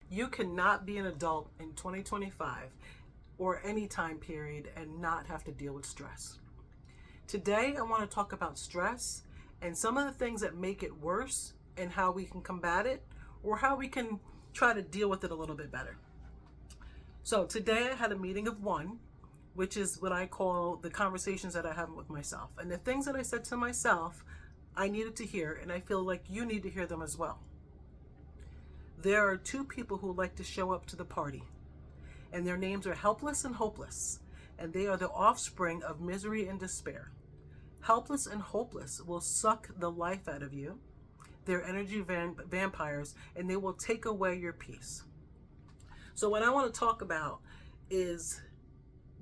You cannot be an adult in 2025 or any time period and not have to deal with stress. Today, I want to talk about stress and some of the things that make it worse and how we can combat it or how we can try to deal with it a little bit better. So today I had a meeting of one, which is what I call the conversations that I have with myself. And the things that I said to myself, I needed to hear, and I feel like you need to hear them as well. There are two people who like to show up to the party, and their names are Helpless and Hopeless, and they are the offspring of misery and despair. Helpless and hopeless will suck the life out of you. They're energy vampires, and they will take away your peace. So what I want to talk about is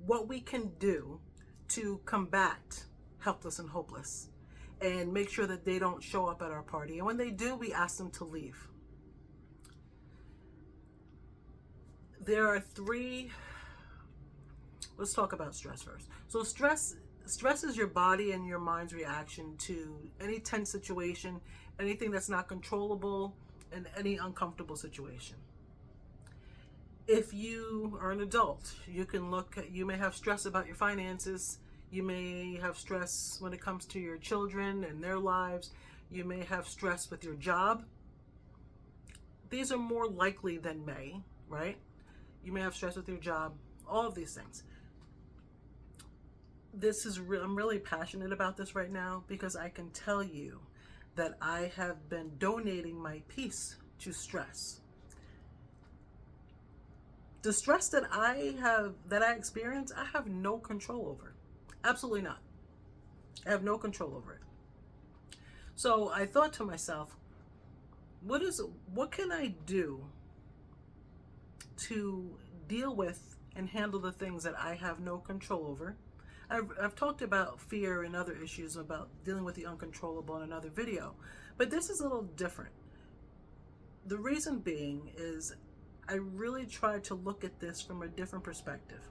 what we can do to combat helpless and hopeless and make sure that they don't show up at our party. And when they do, we ask them to leave. There are three. Let's talk about stress first. So stress is your body and your mind's reaction to any tense situation, anything that's not controllable, and any uncomfortable situation. If you are an adult, you may have stress about your finances. You may have stress when it comes to your children and their lives. You may have stress with your job. These are more likely than may, right? You may have stress with your job, all of these things. I'm really passionate about this right now because I can tell you that I have been donating my peace to stress. The stress that I experience, I have no control over. Absolutely not. I have no control over it. So I thought to myself, what can I do to deal with and handle the things that I have no control over? I've talked about fear and other issues about dealing with the uncontrollable in another video, but this is a little different. The reason being is I really tried to look at this from a different perspective.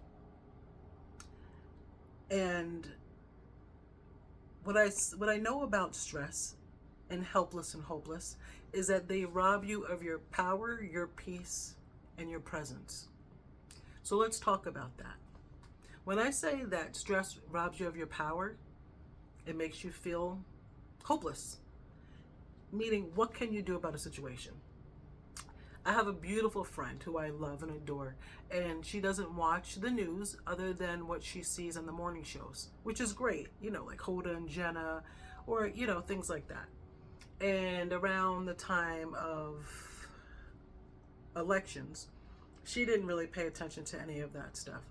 And what I know about stress and helpless and hopeless is that they rob you of your power, your peace, and your presence. So let's talk about that. When I say that stress robs you of your power, it makes you feel hopeless. Meaning, what can you do about a situation? I have a beautiful friend who I love and adore, and she doesn't watch the news other than what she sees on the morning shows, which is great, like Hoda and Jenna, or, things like that. And around the time of elections, she didn't really pay attention to any of that stuff.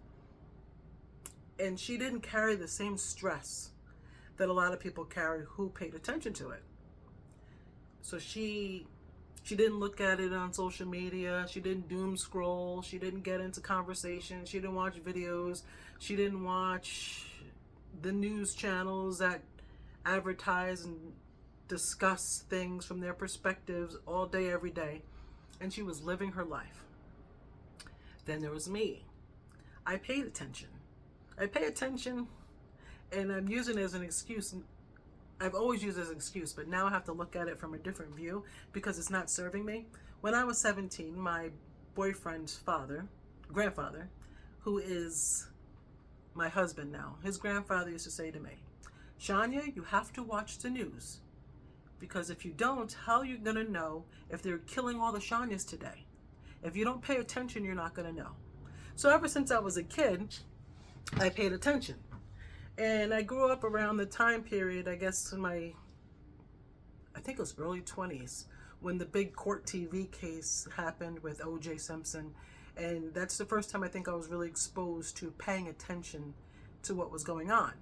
And she didn't carry the same stress that a lot of people carry who paid attention to it. So she didn't look at it on social media. She didn't doom scroll. She didn't get into conversations. She didn't watch videos. She didn't watch the news channels that advertise and discuss things from their perspectives all day, every day. And she was living her life. Then there was me. I paid attention. I pay attention, and I'm using it as an excuse. I've always used it as an excuse, but now I have to look at it from a different view because it's not serving me. When I was 17, my boyfriend's grandfather, who is my husband now, his grandfather used to say to me, "Shonya, you have to watch the news, because if you don't, how are you going to know if they're killing all the Shonyas today? If you don't pay attention, you're not going to know." So ever since I was a kid, I paid attention. And I grew up around the time period, I guess I think it was early 20s, when the big court TV case happened with O.J. Simpson. And that's the first time I think I was really exposed to paying attention to what was going on.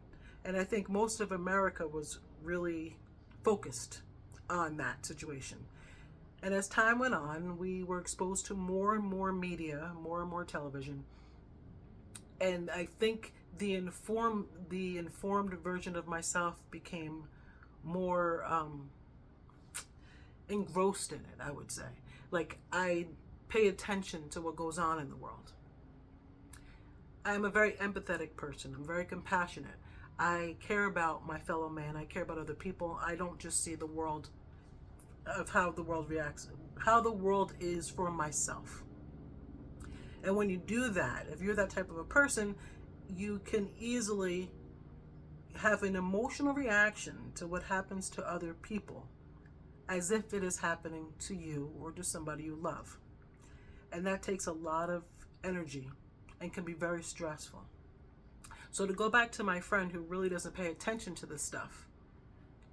And I think most of America was really focused on that situation. And as time went on, we were exposed to more and more media, more and more television. And I think the informed version of myself became more engrossed in it, I would say. Like, I pay attention to what goes on in the world. I'm a very empathetic person. I'm very compassionate. I care about my fellow man. I care about other people. I don't just see the world of how the world reacts, how the world is for myself. And when you do that, if you're that type of a person, you can easily have an emotional reaction to what happens to other people as if it is happening to you or to somebody you love. And that takes a lot of energy and can be very stressful. So to go back to my friend who really doesn't pay attention to this stuff,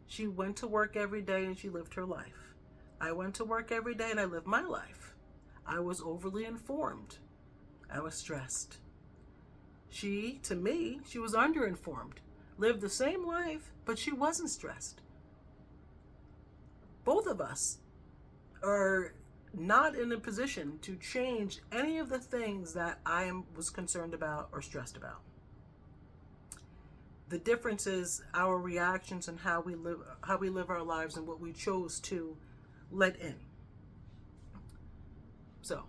she went to work every day and she lived her life. I went to work every day and I lived my life. I was overly informed. I was stressed. She, to me, she was underinformed. Lived the same life, but she wasn't stressed. Both of us are not in a position to change any of the things that was concerned about or stressed about. The difference is our reactions and how we live our lives and what we chose to let in. So,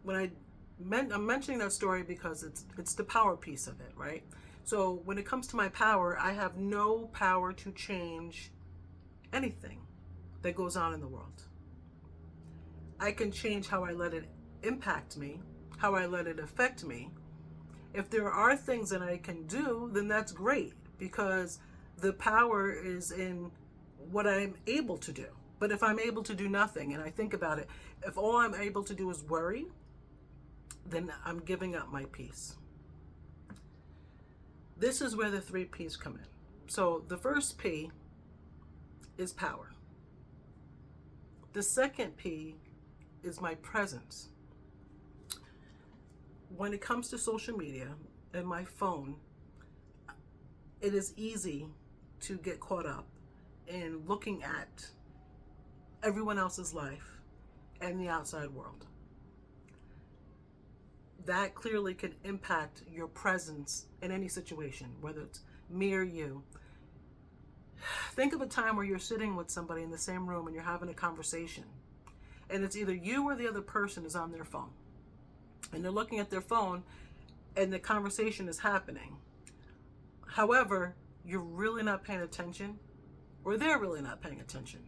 I'm mentioning that story because it's the power piece of it, right? So when it comes to my power, I have no power to change anything that goes on in the world. I can change how I let it impact me, how I let it affect me. If there are things that I can do, then that's great, because the power is in what I'm able to do. But if I'm able to do nothing, and I think about it, if all I'm able to do is worry, then I'm giving up my peace. This is where the 3 P's come in. So the first P is power. The second P is my presence. When it comes to social media and my phone, it is easy to get caught up in looking at everyone else's life and the outside world. That clearly can impact your presence in any situation, whether it's me or you. Think of a time where you're sitting with somebody in the same room and you're having a conversation, and it's either you or the other person is on their phone, and they're looking at their phone and the conversation is happening. However, you're really not paying attention, or they're really not paying attention.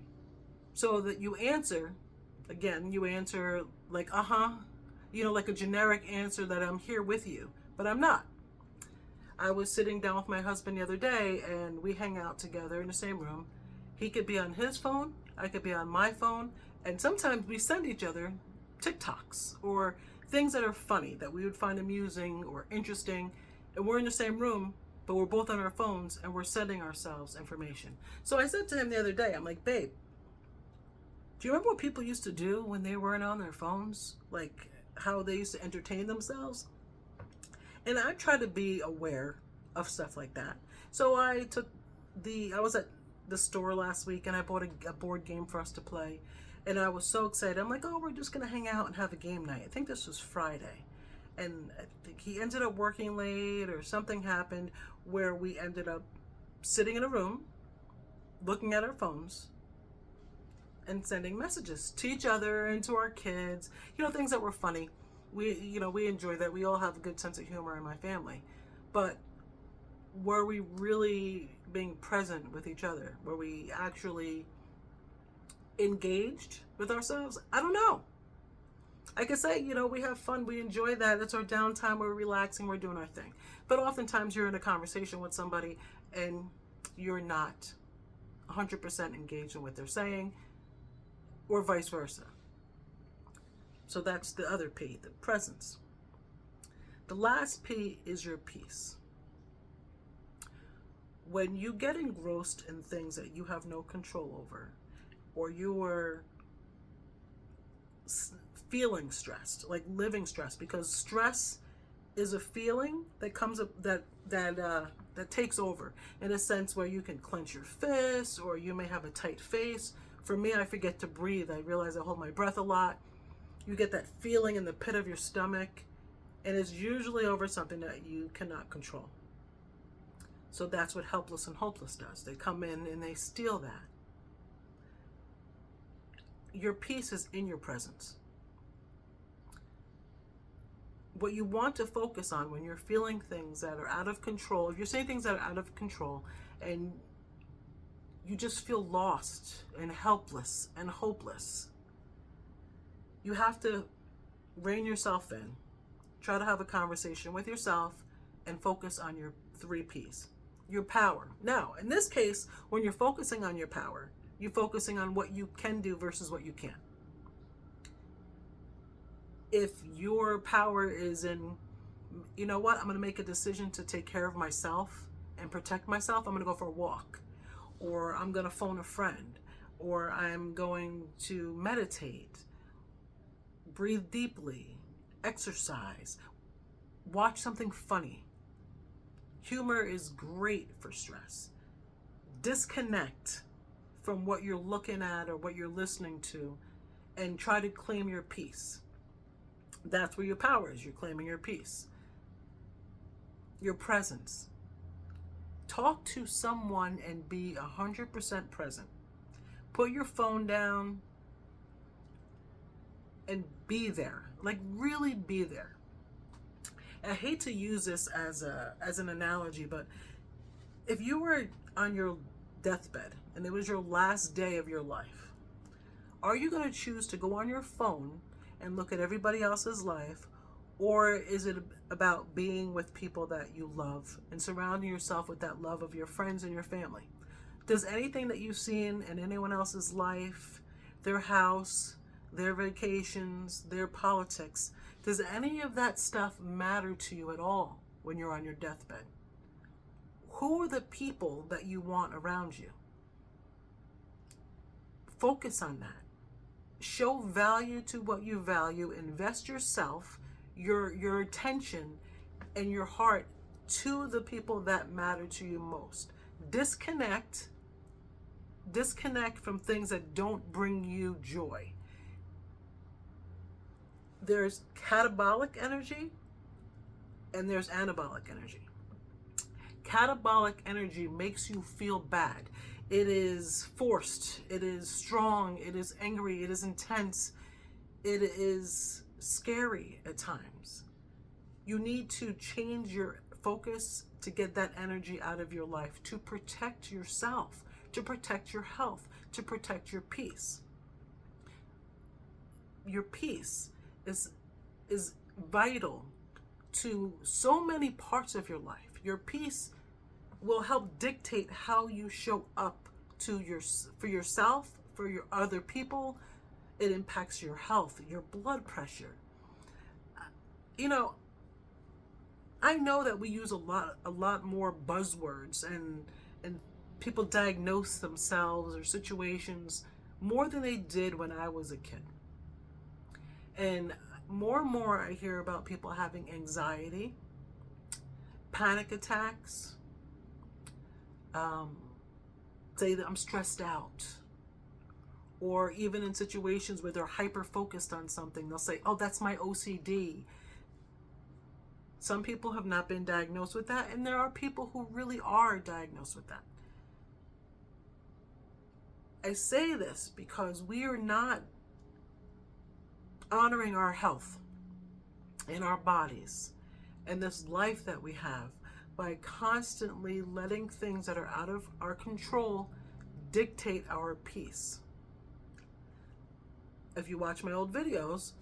So that you answer like, like a generic answer that I'm here with you, but I'm not. I was sitting down with my husband the other day and we hang out together in the same room. He could be on his phone, I could be on my phone, and sometimes we send each other TikToks or things that are funny that we would find amusing or interesting, and we're in the same room, but we're both on our phones and we're sending ourselves information. So I said to him the other day, I'm like, babe, do you remember what people used to do when they weren't on their phones? Like how they used to entertain themselves? And I try to be aware of stuff like that. So I was at the store last week and I bought a board game for us to play. And I was so excited. I'm like, we're just going to hang out and have a game night. I think this was Friday. And I think he ended up working late or something happened where we ended up sitting in a room, looking at our phones, and sending messages to each other and to our kids, things that were funny. We enjoy that. We all have a good sense of humor in my family. But were we really being present with each other? Were we actually engaged with ourselves? I don't know. I could say, we have fun. We enjoy that. It's our downtime. We're relaxing. We're doing our thing. But oftentimes you're in a conversation with somebody and you're not 100% engaged in what they're saying, or vice versa. So that's the other P, the presence. The last P is your peace. When you get engrossed in things that you have no control over, or you are feeling stressed, like living stress, because stress is a feeling that comes up that takes over, in a sense where you can clench your fists, or you may have a tight face. For me, I forget to breathe. I realize I hold my breath a lot. You get that feeling in the pit of your stomach, and it's usually over something that you cannot control. So that's what Helpless and Hopeless does. They come in and they steal that. Your peace is in your presence. What you want to focus on when you're feeling things that are out of control, if you're saying things that are out of control and you just feel lost and helpless and hopeless, you have to rein yourself in Try to have a conversation with yourself and focus on your 3 Ps. Your power. Now, in this case, when you're focusing on your power, you're focusing on what you can do versus what you can't. If your power is in, you know what, I'm going to make a decision to take care of myself and protect myself, I'm going to go for a walk, or I'm going to phone a friend, or I'm going to meditate, breathe deeply, exercise, watch something funny. Humor is great for stress. Disconnect from what you're looking at or what you're listening to and try to claim your peace. That's where your power is. You're claiming your peace. Your presence. Talk to someone and be 100% present. Put your phone down and be there. Like, really be there. I hate to use this as an analogy, but if you were on your deathbed and it was your last day of your life, are you going to choose to go on your phone and look at everybody else's life, or is it about being with people that you love and surrounding yourself with that love of your friends and your family? Does anything that you've seen in anyone else's life, their house, their vacations, their politics, does any of that stuff matter to you at all when you're on your deathbed? Who are the people that you want around you? Focus on that. Show value to what you value. Invest yourself, your attention, and your heart to the people that matter to you most. Disconnect from things that don't bring you joy. There's catabolic energy and there's anabolic energy. Catabolic energy makes you feel bad. It is forced. It is strong. It is angry. It is intense. It is scary at times. You need to change your focus to get that energy out of your life, to protect yourself, to protect your health, to protect your peace. Your peace is vital to so many parts of your life. Your peace will help dictate how you show up for yourself, for your other people. It impacts your health, your blood pressure. You know, I know that we use a lot more buzzwords and people diagnose themselves or situations more than they did when I was a kid. And more I hear about people having anxiety, panic attacks, say that I'm stressed out, or even in situations where they're hyper focused on something, they'll say, oh, that's my OCD. Some people have not been diagnosed with that, and there are people who really are diagnosed with that. I say this because we are not honoring our health and our bodies and this life that we have by constantly letting things that are out of our control dictate our peace. If you watch my old videos,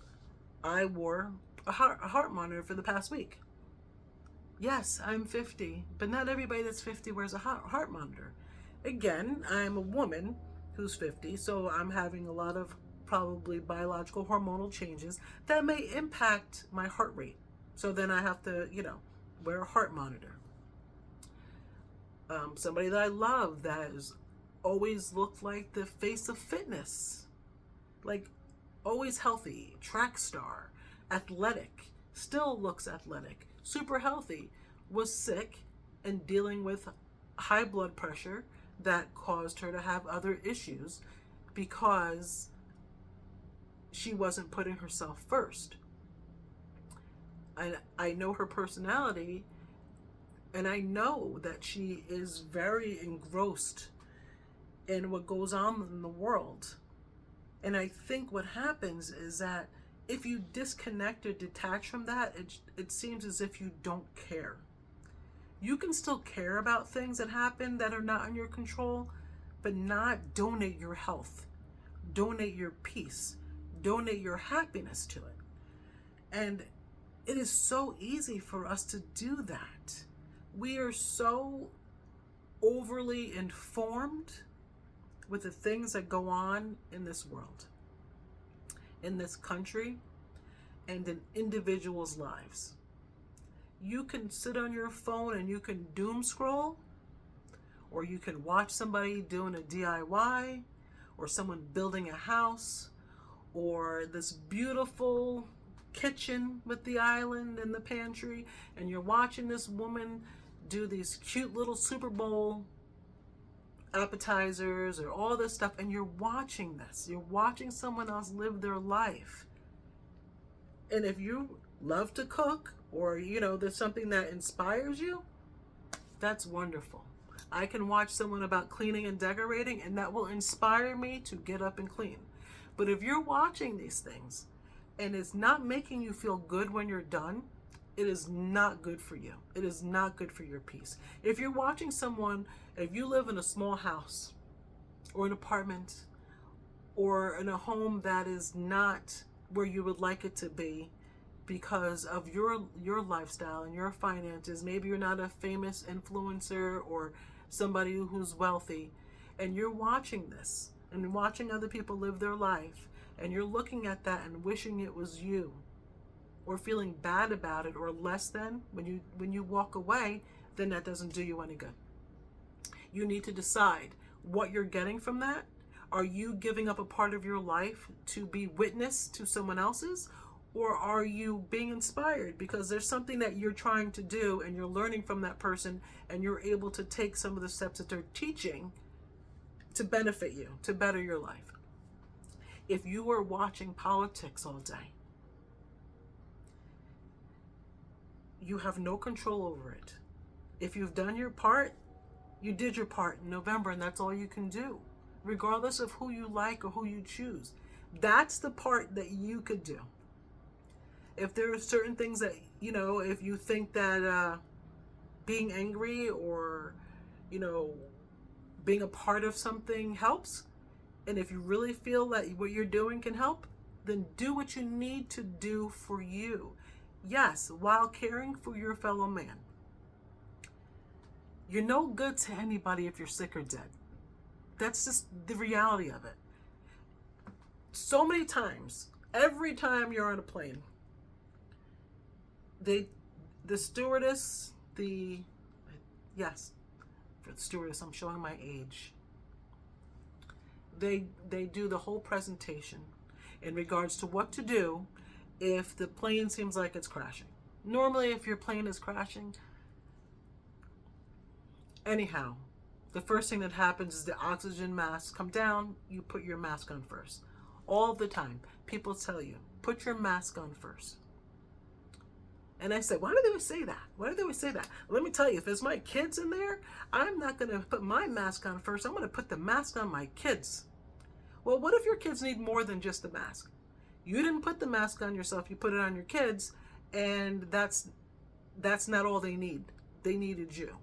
I wore a heart monitor for the past week. Yes, I'm 50, but not everybody that's 50 wears a heart monitor. Again, I'm a woman who's 50, so I'm having a lot of probably biological hormonal changes that may impact my heart rate. So then I have to, wear a heart monitor. Somebody that I love that has always looked like the face of fitness, like always healthy, track star, athletic, still looks athletic, super healthy, was sick and dealing with high blood pressure that caused her to have other issues because she wasn't putting herself first. I know her personality, and I know that she is very engrossed in what goes on in the world. And I think what happens is that if you disconnect or detach from that, it seems as if you don't care. You can still care about things that happen that are not in your control, but not donate your health, donate your peace, donate your happiness to it. And It is so easy for us to do that. We are so overly informed with the things that go on in this world, in this country, and in individuals' lives. You can sit on your phone and you can doom scroll, or you can watch somebody doing a DIY, or someone building a house, or this beautiful kitchen with the island and the pantry, and you're watching this woman do these cute little Super Bowl appetizers or all this stuff, and you're watching this. You're watching someone else live their life. And if you love to cook, or there's something that inspires you, that's wonderful. I can watch someone about cleaning and decorating, and that will inspire me to get up and clean. But if you're watching these things and it's not making you feel good when you're done, it is not good for you. It is not good for your peace. If you're watching someone, if you live in a small house or an apartment or in a home that is not where you would like it to be because of your lifestyle and your finances, maybe you're not a famous influencer or somebody who's wealthy, and you're watching this and watching other people live their life, and you're looking at that and wishing it was you, or feeling bad about it, or less than, when you walk away, then that doesn't do you any good. You need to decide what you're getting from that. Are you giving up a part of your life to be witness to someone else's? Or are you being inspired because there's something that you're trying to do and you're learning from that person, and you're able to take some of the steps that they're teaching to benefit you, to better your life? If you are watching politics all day, you have no control over it. If you've done your part, you did your part in November, and that's all you can do, regardless of who you like or who you choose. That's the part that you could do. If there are certain things that, if you think that being angry or, being a part of something helps, and if you really feel that what you're doing can help, then do what you need to do for you. Yes, while caring for your fellow man. You're no good to anybody if you're sick or dead. That's just the reality of it. So many times, every time you're on a plane, the stewardess, for the stewardess, I'm showing my age. They do the whole presentation in regards to what to do if the plane seems like it's crashing. Normally, if your plane is crashing, anyhow, the first thing that happens is the oxygen masks come down. You put your mask on first. All the time, people tell you, put your mask on first. And I said, why do they always say that? Why do they always say that? Let me tell you, if there's my kids in there, I'm not going to put my mask on first. I'm going to put the mask on my kids. Well, what if your kids need more than just the mask? You didn't put the mask on yourself. You put it on your kids, and that's not all they need. They needed you,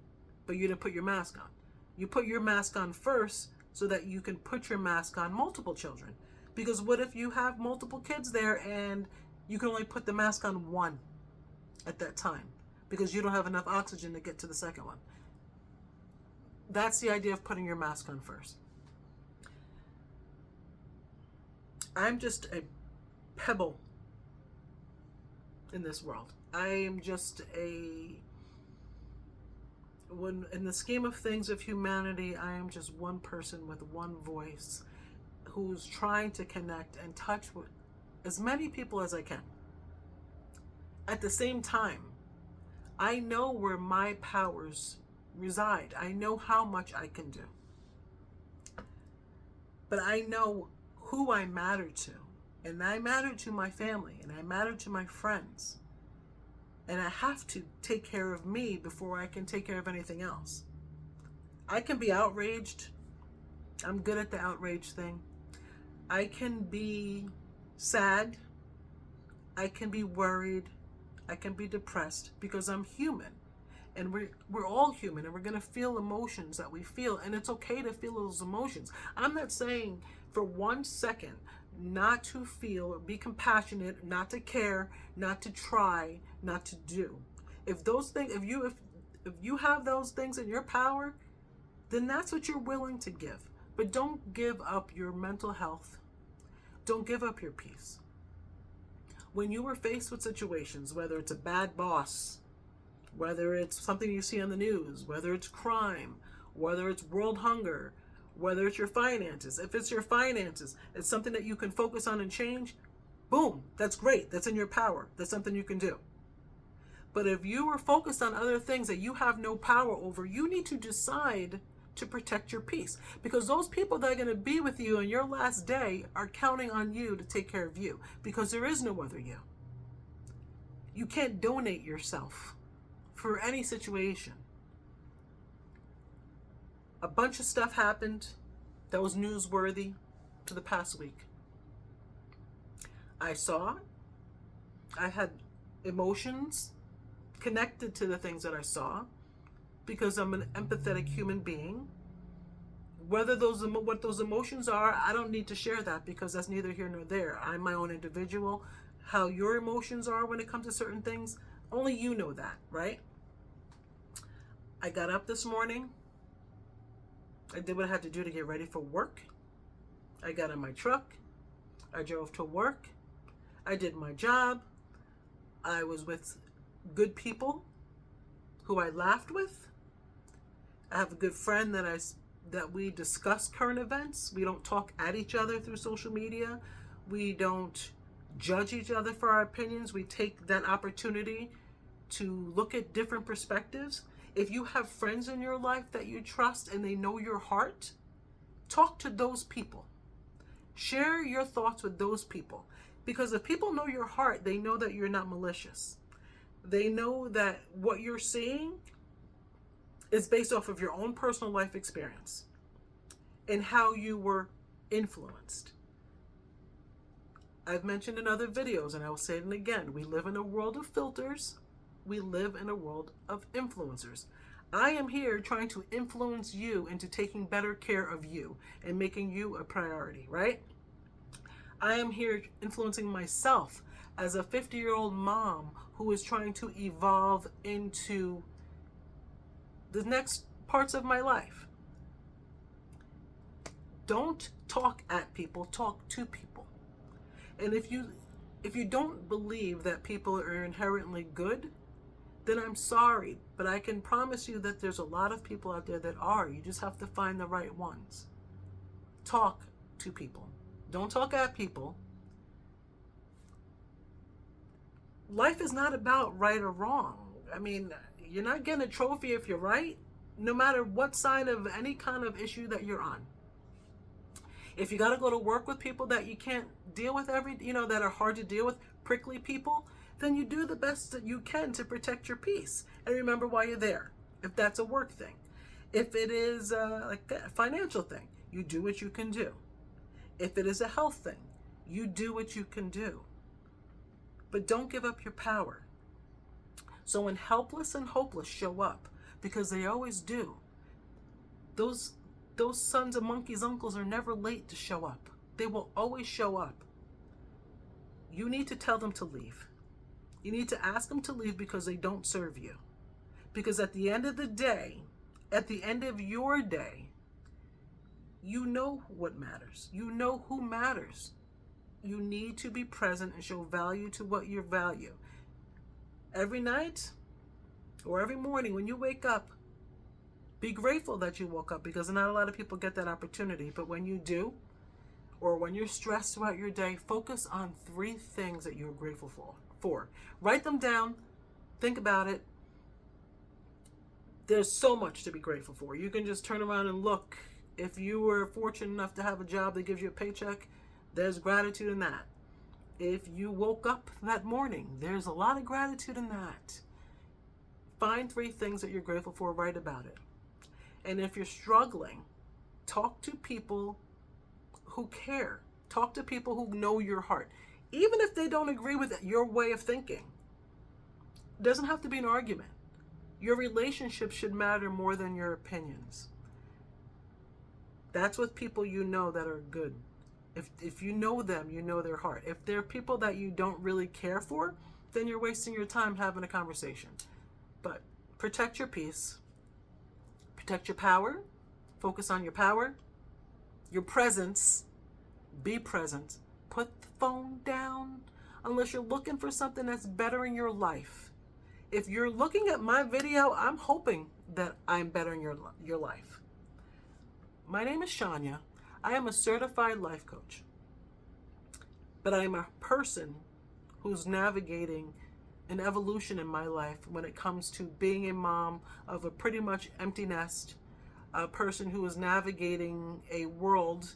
but you didn't put your mask on. You put your mask on first so that you can put your mask on multiple children. Because what if you have multiple kids there and you can only put the mask on one at that time because you don't have enough oxygen to get to the second one? That's the idea of putting your mask on first. I'm just a pebble in this world. I am just in the scheme of things of humanity, I am just one person with one voice who's trying to connect and touch with as many people as I can. At the same time, I know where my powers reside. I know how much I can do. But I know who I matter to. And I matter to my family, and I matter to my friends. And I have to take care of me before I can take care of anything else. I can be outraged. I'm good at the outrage thing. I can be sad. I can be worried. I can be depressed because I'm human. And we're all human, and we're going to feel emotions that we feel, and it's okay to feel those emotions. I'm not saying for 1 second not to feel or be compassionate, not to care, not to try, not to do. If those things, if you have those things in your power, then that's what you're willing to give. But don't give up your mental health. Don't give up your peace. When you are faced with situations, whether it's a bad boss, whether it's something you see on the news, whether it's crime, whether it's world hunger, whether it's your finances, if it's your finances, it's something that you can focus on and change, boom, that's great. That's in your power. That's something you can do. But if you are focused on other things that you have no power over, you need to decide to protect your peace. Because those people that are going to be with you on your last day are counting on you to take care of you. Because there is no other you. You can't donate yourself for any situation. A bunch of stuff happened that was newsworthy to the past week. I had emotions connected to the things that I saw because I'm an empathetic human being. What those emotions are, I don't need to share that because that's neither here nor there. I'm my own individual. How your emotions are when it comes to certain things, only you know that, right? I got up this morning. I did what I had to do to get ready for work. I got in my truck. I drove to work. I did my job. I was with good people who I laughed with. I have a good friend that we discuss current events. We don't talk at each other through social media. We don't judge each other for our opinions. We take that opportunity to look at different perspectives. If you have friends in your life that you trust and they know your heart, talk to those people. Share your thoughts with those people. Because if people know your heart, they know that you're not malicious. They know that what you're seeing is based off of your own personal life experience and how you were influenced. I've mentioned in other videos, and I will say it again, we live in a world of filters. We live in a world of influencers. I am here trying to influence you into taking better care of you and making you a priority, right? I am here influencing myself as a 50-year-old mom who is trying to evolve into the next parts of my life. Don't talk at people, talk to people. And if you don't believe that people are inherently good, then I'm sorry, but I can promise you that there's a lot of people out there that are. You just have to find the right ones. Talk to people. Don't talk at people. Life is not about right or wrong. I mean, you're not getting a trophy if you're right, no matter what side of any kind of issue that you're on. If you got to go to work with people that you can't deal with that are hard to deal with, prickly people, then you do the best that you can to protect your peace. And remember why you're there, if that's a work thing. If it is like a financial thing, you do what you can do. If it is a health thing, you do what you can do. But don't give up your power. So when Helpless and Hopeless show up, because they always do, those sons of monkeys' uncles are never late to show up. They will always show up. You need to tell them to leave. You need to ask them to leave because they don't serve you. Because at the end of the day, at the end of your day, you know what matters. You know who matters. You need to be present and show value to what you value. Every night or every morning when you wake up, be grateful that you woke up, because not a lot of people get that opportunity. But when you do, or when you're stressed throughout your day, focus on 3 things that you're grateful for. Write them down. Think about it. There's so much to be grateful for. You can just turn around and look. If you were fortunate enough to have a job that gives you a paycheck, there's gratitude in that. If you woke up that morning, there's a lot of gratitude in that. Find 3 things that you're grateful for. Write about it. And if you're struggling, talk to people who care. Talk to people who know your heart. Even if they don't agree with your way of thinking. It doesn't have to be an argument. Your relationship should matter more than your opinions. That's with people you know that are good. If you know them, you know their heart. If they're people that you don't really care for, then you're wasting your time having a conversation. But protect your peace, protect your power, focus on your power, your presence, be present. Put the phone down unless you're looking for something that's bettering your life. If you're looking at my video, I'm hoping that I'm bettering your life. My name is Shonya. I am a certified life coach. But I am a person who's navigating an evolution in my life when it comes to being a mom of a pretty much empty nest, a person who is navigating a world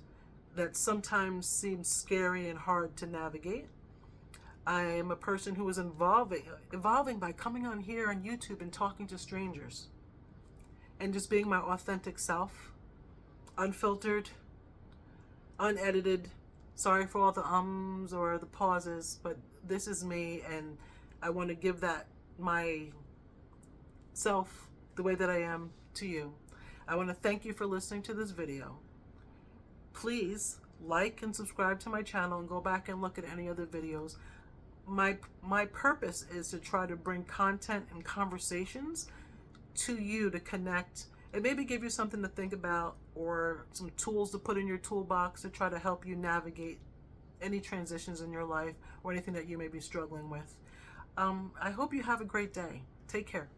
that sometimes seems scary and hard to navigate. I am a person who is evolving by coming on here on YouTube and talking to strangers and just being my authentic self, unfiltered, unedited. Sorry for all the ums or the pauses, but this is me, and I want to give that my self, the way that I am, to you. I want to thank you for listening to this video. Please like and subscribe to my channel and go back and look at any other videos. My purpose is to try to bring content and conversations to you to connect and maybe give you something to think about or some tools to put in your toolbox to try to help you navigate any transitions in your life or anything that you may be struggling with. I hope you have a great day. Take care.